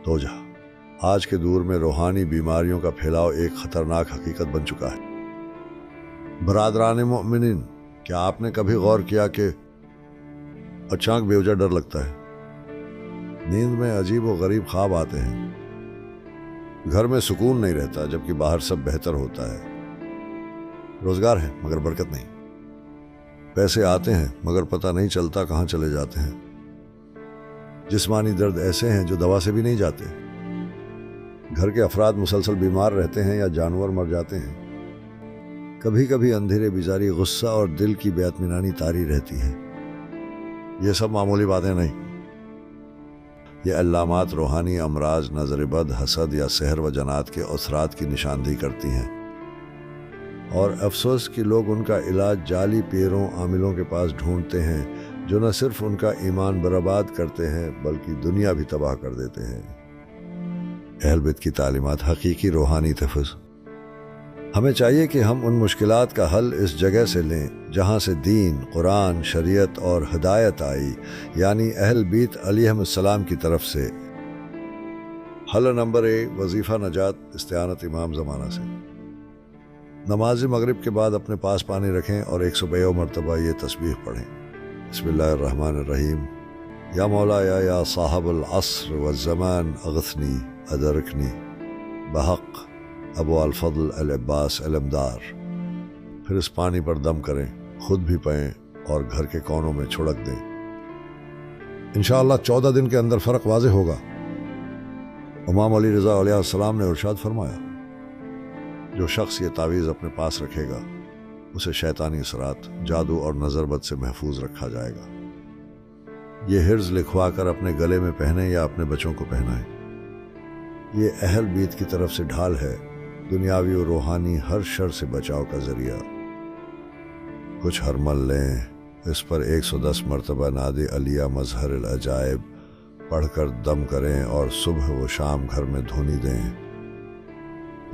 توجہ، آج کے دور میں روحانی بیماریوں کا پھیلاؤ ایک خطرناک حقیقت بن چکا ہے۔ برادران مومنین، کیا آپ نے کبھی غور کیا کہ اچانک بے وجہ ڈر لگتا ہے؟ نیند میں عجیب و غریب خواب آتے ہیں، گھر میں سکون نہیں رہتا جبکہ باہر سب بہتر ہوتا ہے، روزگار ہے مگر برکت نہیں، پیسے آتے ہیں مگر پتہ نہیں چلتا کہاں چلے جاتے ہیں، جسمانی درد ایسے ہیں جو دوا سے بھی نہیں جاتے، گھر کے افراد مسلسل بیمار رہتے ہیں یا جانور مر جاتے ہیں، کبھی کبھی اندھیرے بیزاری، غصہ اور دل کی بے اطمینانی طاری رہتی ہے۔ یہ سب معمولی باتیں نہیں، یہ علامات روحانی امراض، نظر بد، حسد یا سحر و جنات کے اثرات کی نشاندہی کرتی ہیں، اور افسوس کہ لوگ ان کا علاج جعلی پیروں عاملوں کے پاس ڈھونڈتے ہیں جو نہ صرف ان کا ایمان برباد کرتے ہیں بلکہ دنیا بھی تباہ کر دیتے ہیں۔ اہل بیت کی تعلیمات، حقیقی روحانی تحفظ۔ ہمیں چاہیے کہ ہم ان مشکلات کا حل اس جگہ سے لیں جہاں سے دین، قرآن، شریعت اور ہدایت آئی، یعنی اہل بیت علیہم السلام کی طرف سے۔ حل نمبر 1، وظیفہ نجات، استعانت امام زمانہ سے۔ نماز مغرب کے بعد اپنے پاس پانی رکھیں اور 102 مرتبہ یہ تسبیح پڑھیں۔ بسم اللہ الرحمن الرحیم۔ یا مولا یا صاحب العصر والزمان اغثنی ادرکنی بحق ابو الفضل العباس علمدار۔ پھر اس پانی پر دم کریں، خود بھی پئیں اور گھر کے کونوں میں چھڑک دیں۔ انشاءاللہ 14 دن کے اندر فرق واضح ہوگا۔ امام علی رضا علیہ السلام نے ارشاد فرمایا، جو شخص یہ تعویذ اپنے پاس رکھے گا اسے شیطانی اثرات، جادو اور نظر بد سے محفوظ رکھا جائے گا۔ یہ حرز لکھوا کر اپنے گلے میں پہنیں یا اپنے بچوں کو پہنائیں۔ یہ اہل بیت کی طرف سے ڈھال ہے، دنیاوی و روحانی ہر شر سے بچاؤ کا ذریعہ۔ کچھ ہرمل لیں، اس پر 110 مرتبہ ناد علیہ مظہر العجائب پڑھ کر دم کریں اور صبح و شام گھر میں دھونی دیں۔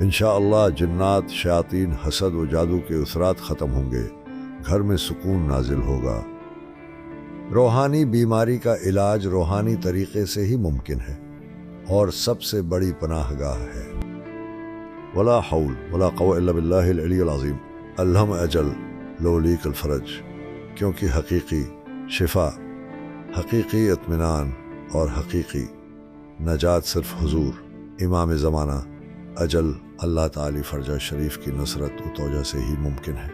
انشاءاللہ جنات، شیاطین، حسد و جادو کے اثرات ختم ہوں گے، گھر میں سکون نازل ہوگا۔ روحانی بیماری کا علاج روحانی طریقے سے ہی ممکن ہے اور سب سے بڑی پناہ گاہ ہے۔ ولا حول ولا قوة الا باللہ العلی العظیم۔ اللہم اجل لو لیک الفرج، کیونکہ حقیقی شفا، حقیقی اطمینان اور حقیقی نجات صرف حضور امام زمانہ اجل اللہ تعالی فرجہ شریف کی نصرت و توجہ سے ہی ممکن ہے۔